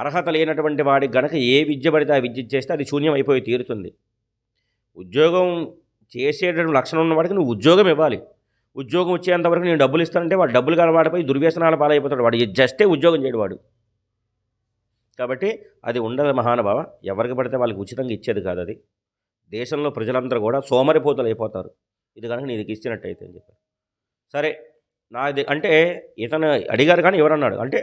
అర్హత లేనటువంటి వాడికి గనక ఏ విద్య పడితే ఆ విద్య చేస్తే అది శూన్యం అయిపోయి తీరుతుంది. ఉద్యోగం చేసేటటువంటి లక్షణం ఉన్న వాడికి నువ్వు ఉద్యోగం ఇవ్వాలి. ఉద్యోగం వచ్చేంత వరకు నేను డబ్బులు ఇస్తానంటే వాడు డబ్బులు గల వాడిపై దుర్వ్యసనాల పాలైపోతాడు. వాడు జస్టే ఉద్యోగం చేయడు వాడు. కాబట్టి అది ఉండదు మహానుభావ. ఎవరికి పడితే వాళ్ళకి ఉచితంగా ఇచ్చేది కాదు అది. దేశంలో ప్రజలందరూ కూడా సోమరిపోతులు అయిపోతారు ఇది కనుక నీకు ఇచ్చినట్టయితే అని చెప్పారు. సరే నాది అంటే ఇతను అడిగారు కానీ ఎవరన్నాడు అంటే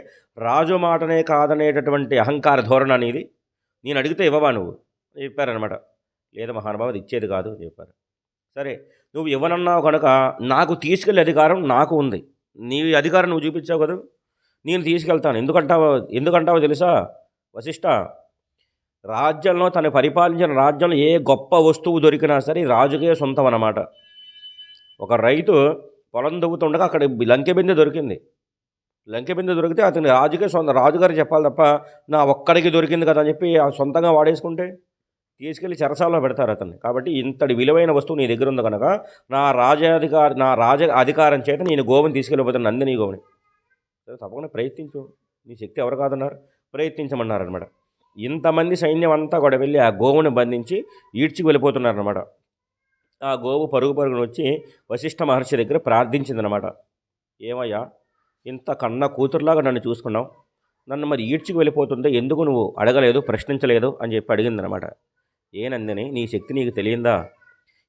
రాజు మాటనే కాదనేటటువంటి అహంకార ధోరణ అనేది నేను అడిగితే ఇవ్వవా నువ్వు చెప్పారనమాట. లేదా మహానుభావ అది ఇచ్చేది కాదు అని చెప్పారు. సరే నువ్వు ఇవ్వనన్నావు కనుక నాకు తీసుకెళ్ళే అధికారం నాకు ఉంది. నీ అధికారం నువ్వు చూపించావు కదా, నేను తీసుకెళ్తాను. ఎందుకంటావో తెలుసా వశిష్ఠ, రాజ్యంలో తను పరిపాలించిన రాజ్యంలో ఏ గొప్ప వస్తువు దొరికినా సరే రాజుకే సొంతం అన్నమాట. ఒక రైతు పొలం దువ్వుతుండగా అక్కడ లంకె బిందె దొరికింది. లంకె బిందె దొరికితే అతని రాజుకే సొంత, రాజుగారు చెప్పాలి తప్ప నా ఒక్కడికి దొరికింది కదా అని చెప్పి సొంతంగా వాడేసుకుంటే తీసుకెళ్ళి చెరసాల్లో పెడతారు అతన్ని. కాబట్టి ఇంతటి విలువైన వస్తువు నీ దగ్గర ఉంది కనుక నా రాజ అధికారం చేత నేను గోవుని తీసుకెళ్ళిపోతాను, నందిని గోవుని. తప్పకుండా ప్రయత్నించు, నీ శక్తి ఎవరు కాదన్నారు, ప్రయత్నించమన్నారనమాట. ఇంతమంది సైన్యం అంతా కూడా వెళ్ళి ఆ గోవుని బంధించి ఈడ్చి వెళ్ళిపోతున్నారనమాట. ఆ గోవు పరుగును వచ్చి వశిష్ఠ మహర్షి దగ్గర ప్రార్థించిందనమాట. ఏమయ్యా, ఇంత కన్న కూతురులాగా నన్ను చూసుకున్నావు, నన్ను మరి ఈడ్చికి వెళ్ళిపోతుంటే ఎందుకు నువ్వు అడగలేదు, ప్రశ్నించలేదు అని చెప్పి అడిగిందనమాట. ఏనందని నీ శక్తి నీకు తెలియందా?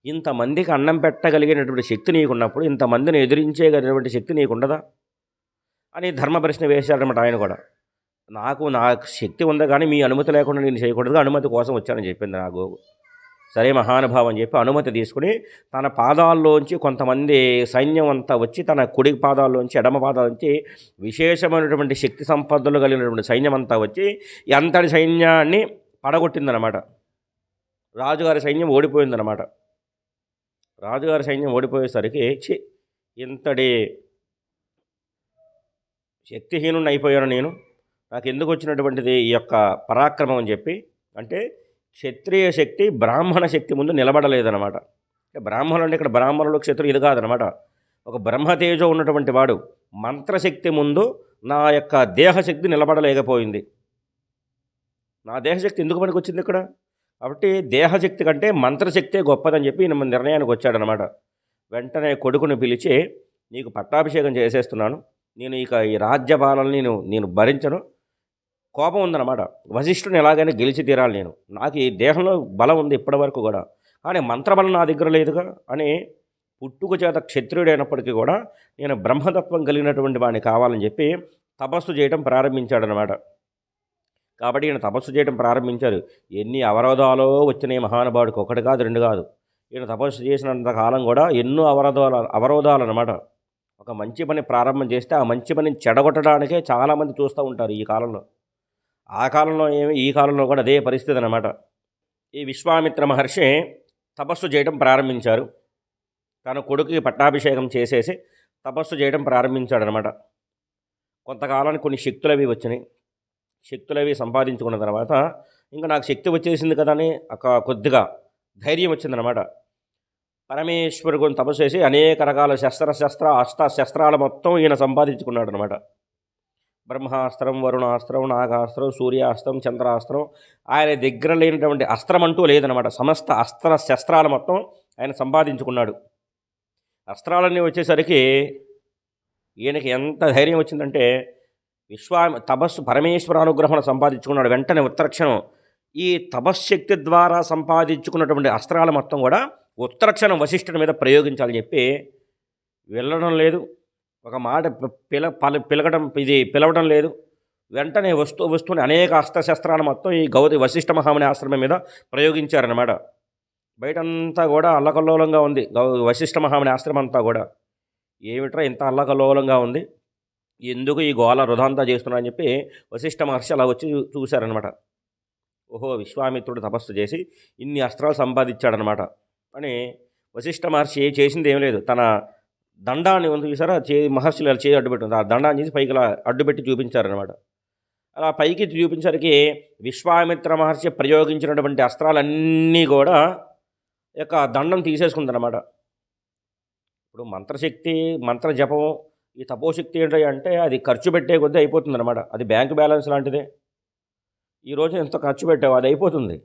ఇంతమందికి అన్నం పెట్టగలిగినటువంటి శక్తి నీకున్నప్పుడు ఇంతమందిని ఎదిరించేటటువంటి శక్తి నీకుండదా అని ధర్మ ప్రశ్న వేశాడనమాట ఆయన కూడా. నా శక్తి ఉందా కానీ మీ అనుమతి లేకుండా నేను చేయకూడదు, అనుమతి కోసం వచ్చానని చెప్పింది నా గోవు. సరే మహానుభావం అని చెప్పి అనుమతి తీసుకుని తన పాదాల్లోంచి కొంతమంది సైన్యం అంతా వచ్చి తన కుడి పాదాల్లోంచి ఎడమ పాదాల్లోంచి విశేషమైనటువంటి శక్తి సంపదలు కలిగినటువంటి సైన్యం అంతా వచ్చి ఎంతటి సైన్యాన్ని పడగొట్టిందనమాట. రాజుగారి సైన్యం ఓడిపోయిందనమాట. రాజుగారి సైన్యం ఓడిపోయేసరికి ఇంతటి శక్తిహీనుని అయిపోయాను నేను, నాకు ఎందుకు వచ్చినటువంటిది ఈ యొక్క పరాక్రమం అని చెప్పి, అంటే క్షత్రియ శక్తి బ్రాహ్మణ శక్తి ముందు నిలబడలేదనమాట. అంటే బ్రాహ్మణులు అంటే ఇక్కడ బ్రాహ్మణులు క్షత్రులు ఇది కాదనమాట. ఒక బ్రహ్మతేజో ఉన్నటువంటి వాడు మంత్రశక్తి ముందు నా యొక్క దేహశక్తి నిలబడలేకపోయింది. నా దేహశక్తి ఎందుకు పనికి వచ్చింది ఇక్కడ? కాబట్టి దేహశక్తి కంటే మంత్రశక్తే గొప్పదని చెప్పి నిర్ణయానికి వచ్చాడనమాట. వెంటనే కొడుకుని పిలిచి, నీకు పట్టాభిషేకం చేసేస్తున్నాను, నేను ఇక ఈ రాజ్యపాలనని నేను భరించను, కోపం ఉందన్నమాట. వశిష్ఠుని ఎలాగైనా గెలిచి తీరాలి నేను, నాకు ఈ దేహంలో బలం ఉంది ఇప్పటి వరకు కూడా, కానీ మంత్రబలం నా దగ్గర లేదుగా అని పుట్టుక చేత క్షత్రియుడైనప్పటికీ కూడా నేను బ్రహ్మతత్వం కలిగినటువంటి వాడిని కావాలని చెప్పి తపస్సు చేయడం ప్రారంభించాడనమాట. కాబట్టి ఈయన తపస్సు చేయడం ప్రారంభించారు. ఎన్ని అవరోధాలో వచ్చినాయి మహానుభావుడికి, ఒకటి కాదు రెండు కాదు. ఈయన తపస్సు చేసినంత కాలం కూడా ఎన్నో అవరోధాలు అనమాట. ఒక మంచి పని ప్రారంభం చేస్తే ఆ మంచి పనిని చెడగొట్టడానికే చాలామంది చూస్తూ ఉంటారు ఈ కాలంలో. ఆ కాలంలో ఈ కాలంలో కూడా అదే పరిస్థితి అనమాట. ఈ విశ్వామిత్ర మహర్షి తపస్సు చేయడం ప్రారంభించారు. తన కొడుకుకి పట్టాభిషేకం చేసేసి తపస్సు చేయడం ప్రారంభించాడనమాట. కొంతకాలానికి కొన్ని శక్తులు అవి వచ్చినాయి. శక్తులు అవి సంపాదించుకున్న తర్వాత ఇంకా నాకు శక్తి వచ్చేసింది కదా అని కొద్దిగా ధైర్యం వచ్చిందనమాట. పరమేశ్వరుని తపస్సు చేసి అనేక రకాల అస్త్రాల మొత్తం ఈయన సంపాదించుకున్నాడు అనమాట. బ్రహ్మాస్త్రం, వరుణాస్త్రం, నాగాస్త్రం, సూర్యాస్త్రం, చంద్రాస్త్రం, ఆయన దగ్గర లేనటువంటి అస్త్రం అంటూ లేదనమాట. సమస్త శస్త్రాల మొత్తం ఆయన సంపాదించుకున్నాడు. అస్త్రాలన్నీ వచ్చేసరికి ఈయనకి ఎంత ధైర్యం వచ్చిందంటే తపస్సు పరమేశ్వర అనుగ్రహం సంపాదించుకున్నాడు. వెంటనే ఉత్తరక్షణం ఈ తపశ్శక్తి ద్వారా సంపాదించుకున్నటువంటి అస్త్రాల మొత్తం కూడా ఉత్తరక్షణం వశిష్ఠుని మీద ప్రయోగించాలని చెప్పి వెళ్ళడం లేదు, ఒక మాట పిలవడం లేదు. వెంటనే వస్తువుని అనేక అస్త్రశస్త్రాలు మొత్తం ఈ వశిష్ఠ మహాముని ఆశ్రమం మీద ప్రయోగించారనమాట. బయటంతా కూడా అల్లకల్లోలంగా ఉంది వశిష్ఠ మహాముని ఆశ్రమం అంతా కూడా. ఏమిట్రా ఇంత అల్లకల్లోలంగా ఉంది, ఎందుకు ఈ గోళ వృధాంతా చేస్తున్నారని చెప్పి వశిష్ఠ మహర్షి అలా వచ్చి చూశారనమాట. ఓహో, విశ్వామిత్రుడు తపస్సు చేసి ఇన్ని అస్త్రాలు సంపాదించాడనమాట అని వశిష్ఠ మహర్షి చేసింది ఏం లేదు, తన దండాన్ని చూసారా, మహర్షులు అలా చేయి అడ్డుపెట్టింది, ఆ దండాన్ని చేసి పైకి ఇలా అడ్డుపెట్టి చూపించారనమాట. అలా పైకి చూపించడానికి విశ్వామిత్ర మహర్షి ప్రయోగించినటువంటి అస్త్రాలన్నీ కూడా యొక్క దండం తీసేసుకుందనమాట. ఇప్పుడు మంత్రశక్తి, మంత్ర జపం, ఈ తపోశక్తి ఏంటి అంటే అది ఖర్చు పెట్టే కొద్దీ అయిపోతుందన్నమాట. అది బ్యాంకు బ్యాలెన్స్ లాంటిదే. ఈరోజు ఎంత ఖర్చు పెట్టావు అది అయిపోతుంది.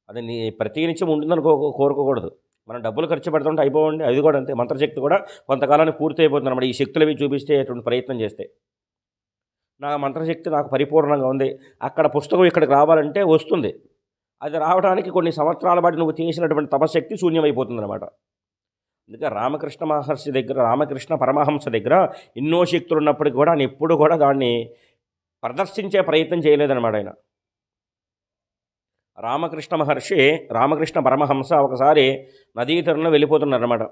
అది నీ ప్రతి నిత్యం ఉంటుందని కోరుకోకూడదు. మనం డబ్బులు ఖర్చు పెడుతుంటే అయిపోవండి. అది కూడా అంతే. మంత్రశక్తి కూడా కొంతకాలానికి పూర్తి అయిపోతుంది అన్నమాట. ఈ శక్తులవి చూపిస్తే అటువంటి ప్రయత్నం చేస్తే. నా మంత్రశక్తి నాకు పరిపూర్ణంగా ఉంది. అక్కడ పుస్తకం ఇక్కడికి రావాలంటే వస్తుంది. అది రావడానికి కొన్ని సంవత్సరాల పాటు నువ్వు చేసినటువంటి తపశక్తి శూన్యమైపోతుందన్నమాట. అందుకే రామకృష్ణ మహర్షి దగ్గర, రామకృష్ణ పరమహంస దగ్గర ఎన్నో శక్తులు ఉన్నప్పటికీ కూడా ఆయన ఎప్పుడు కూడా దాన్ని ప్రదర్శించే ప్రయత్నం చేయలేదన్నమాట ఆయన. రామకృష్ణ మహర్షి, రామకృష్ణ పరమహంస ఒకసారి నదీ తీరంలో వెళ్ళిపోతున్నారన్నమాట.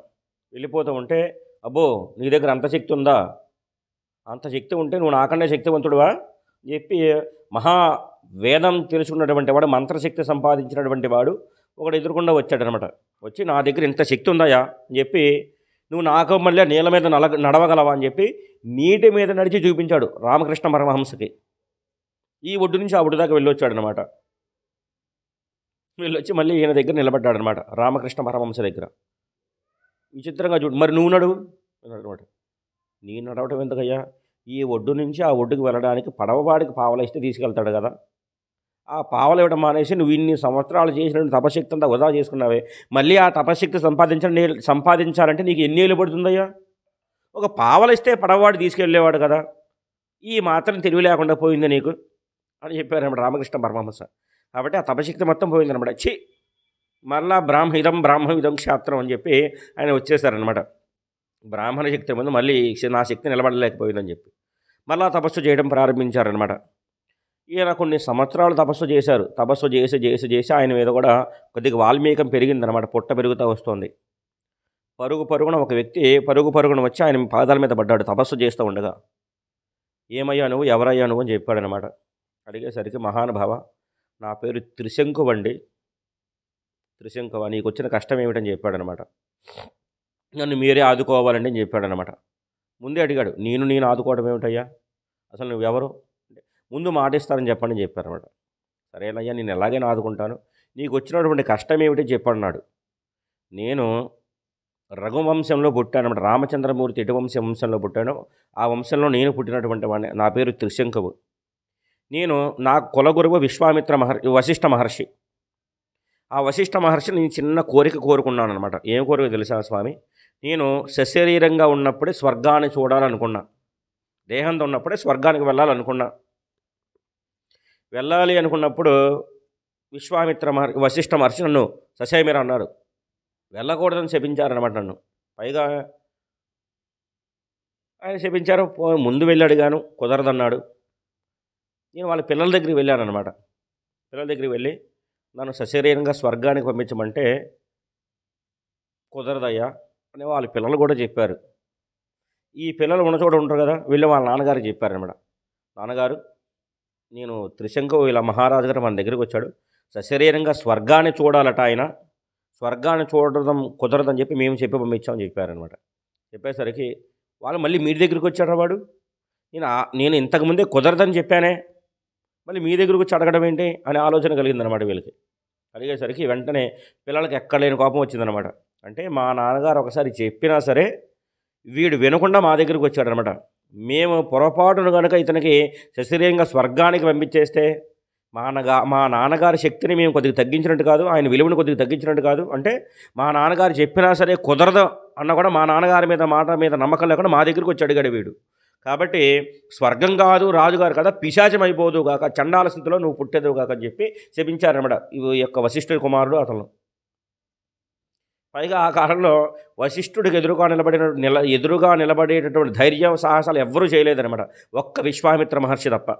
వెళ్ళిపోతూ ఉంటే, అబ్బో నీ దగ్గర అంత శక్తి ఉందా, అంత శక్తి ఉంటే నువ్వు నాకన్నా శక్తివంతుడువా అని చెప్పి, మహా వేదం తెలుసుకున్నటువంటి వాడు, మంత్రశక్తి సంపాదించినటువంటి వాడు ఒకడు ఎదురుకుండా వచ్చాడనమాట. వచ్చి నా దగ్గర ఇంత శక్తి ఉందాయా అని చెప్పి, నువ్వు నాకు మళ్ళీ నీళ్ళ మీద నడవగలవా అని చెప్పి నీటి మీద నడిచి చూపించాడు రామకృష్ణ పరమహంసకి. ఈ ఒడ్డు నుంచి ఆ ఒడ్డు దాకా వెళ్ళొచ్చాడనమాట. వెళ్ళొచ్చి మళ్ళీ ఈయన దగ్గర నిలబడ్డాడనమాట, రామకృష్ణ పరమహంస దగ్గర. విచిత్రంగా చూడు, మరి నువ్వు నడువు అన్నమాట. నేను నడవటం ఎందుకయ్యా, ఈ ఒడ్డు నుంచి ఆ ఒడ్డుకి వెళ్ళడానికి పడవవాడికి పావలా ఇస్తే తీసుకెళ్తాడు కదా, ఆ పావలు ఇవ్వడం మానేసి నువ్వు ఇన్ని సంవత్సరాలు చేసిన తపశక్తి అంతా వృధా చేసుకున్నావే, మళ్ళీ ఆ తపశక్తి సంపాదించాలంటే నీకు ఎన్ని ఏళ్ళు పడుతుందయ్యా, ఒక పావలు ఇస్తే పడవవాడు తీసుకెళ్ళేవాడు కదా, ఈ మాత్రం తెలివి లేకుండా పోయింది నీకు అని చెప్పారన్నమాట రామకృష్ణ పరమహంస. కాబట్టి ఆ తపశక్తి మొత్తం పోయిందనమాట. మళ్ళా బ్రాహ్మవిదం క్షాత్రం అని చెప్పి ఆయన వచ్చేసారనమాట. బ్రాహ్మణ శక్తి ముందు మళ్ళీ నా శక్తి నిలబడలేకపోయిందని చెప్పి మళ్ళా తపస్సు చేయడం ప్రారంభించారనమాట. ఈయన కొన్ని సంవత్సరాలు తపస్సు చేశారు. తపస్సు చేసి చేసి చేసి ఆయన మీద కూడా కొద్దిగా వాల్మీకం పెరిగిందనమాట, పొట్ట పెరుగుతూ వస్తుంది. పరుగున ఒక వ్యక్తి పరుగున వచ్చి ఆయన పాదాల మీద పడ్డాడు తపస్సు చేస్తూ ఉండగా. ఏమయ్యా నువ్వు, ఎవరయ్యా నువ్వు అని చెప్పాడనమాట. అడిగేసరికి, మహానుభావ నా పేరు త్రిశంకువండి, త్రిశంకువ, నీకు వచ్చిన కష్టం ఏమిటని చెప్పాడనమాట. నన్ను మీరే ఆదుకోవాలండి అని చెప్పాడనమాట. ముందే అడిగాడు, నేను ఆదుకోవడం ఏమిటయ్యా, అసలు నువ్వెవరు, ముందు మాటిస్తానని చెప్పండి అని చెప్పారన్నమాట. సరేనయ్యా నేను ఎలాగైనా ఆదుకుంటాను, నీకు వచ్చినటువంటి కష్టం ఏమిటి చెప్పన్నాడు. నేను రఘువంశంలో పుట్టానమాట, రామచంద్రమూర్తి ఎటు వంశంలో పుట్టానో ఆ వంశంలో నేను పుట్టినటువంటి వాడిని. నా పేరు త్రిశంకువు. నా కులగురువు వశిష్ఠ మహర్షి. ఆ వశిష్ఠ మహర్షి నేను చిన్న కోరిక కోరుకున్నాను అనమాట. ఏం కోరిక తెలుసా స్వామి, నేను సశరీరంగా ఉన్నప్పుడే స్వర్గాన్ని చూడాలనుకున్నా, దేహంతో ఉన్నప్పుడే స్వర్గానికి వెళ్ళాలనుకున్నా. వెళ్ళాలి అనుకున్నప్పుడు వశిష్ఠ మహర్షి నన్ను ససేమిరా అన్నారు, వెళ్ళకూడదని శపించారనమాట నన్ను. పైగా ఆయన శపించారు. ముందు వెళ్ళి అడిగాను, కుదరదన్నాడు. నేను వాళ్ళ పిల్లల దగ్గరికి వెళ్ళానమాట. పిల్లల దగ్గరికి వెళ్ళి నన్ను సశరీరంగా స్వర్గానికి పంపించమంటే కుదరదయ్యా అని వాళ్ళ పిల్లలు కూడా చెప్పారు. ఈ పిల్లలు ఉన్న చోట ఉంటారు కదా, వెళ్ళి వాళ్ళ నాన్నగారికి చెప్పారనమాట. నాన్నగారు, నేను త్రిశంకు ఇలా మహారాజు గారు మన దగ్గరికి వచ్చాడు, సశరీరంగా స్వర్గాన్ని చూడాలట, ఆయన స్వర్గాన్ని చూడడం కుదరదని చెప్పి మేము చెప్పి పంపించామని చెప్పారనమాట. చెప్పేసరికి వాళ్ళు మళ్ళీ మీ దగ్గరికి వచ్చాడు వాడు, నేను ఇంతకుముందే కుదరదని చెప్పానే, మళ్ళీ మీ దగ్గరకు వచ్చి అడగడం ఏంటి అనే ఆలోచన కలిగిందనమాట వీళ్ళకి. కలిగేసరికి వెంటనే పిల్లలకి ఎక్కడ లేని కోపం వచ్చిందనమాట. అంటే మా నాన్నగారు ఒకసారి చెప్పినా సరే వీడు వినకుండా మా దగ్గరికి వచ్చాడనమాట. మేము పొరపాటును కనుక ఇతనికి సశరీరంగా స్వర్గానికి పంపించేస్తే మా నాన్నగారి శక్తిని మేము కొద్దిగా తగ్గించినట్టు కాదు, ఆయన విలువను కొద్దిగా తగ్గించినట్టు కాదు. అంటే మా నాన్నగారు చెప్పినా సరే కుదరదు అన్న కూడా మా నాన్నగారి మాట మీద నమ్మకం లేకుండా మా దగ్గరికి వచ్చి అడిగాడు వీడు. కాబట్టి స్వర్గం కాదు, రాజుగారు కదా, పిశాచం అయిపోదు కాక, చండాల స్థితిలో నువ్వు పుట్టేదు కాక అని చెప్పి శపించారన్నమాట ఈ యొక్క వశిష్ఠుడి కుమారుడు అతను. పైగా ఆ కాలంలో వశిష్ఠుడికి ఎదురుగా నిలబడేటటువంటి ధైర్యం సాహసాలు ఎవ్వరూ చేయలేదన్నమాట, ఒక్క విశ్వామిత్ర మహర్షి తప్ప.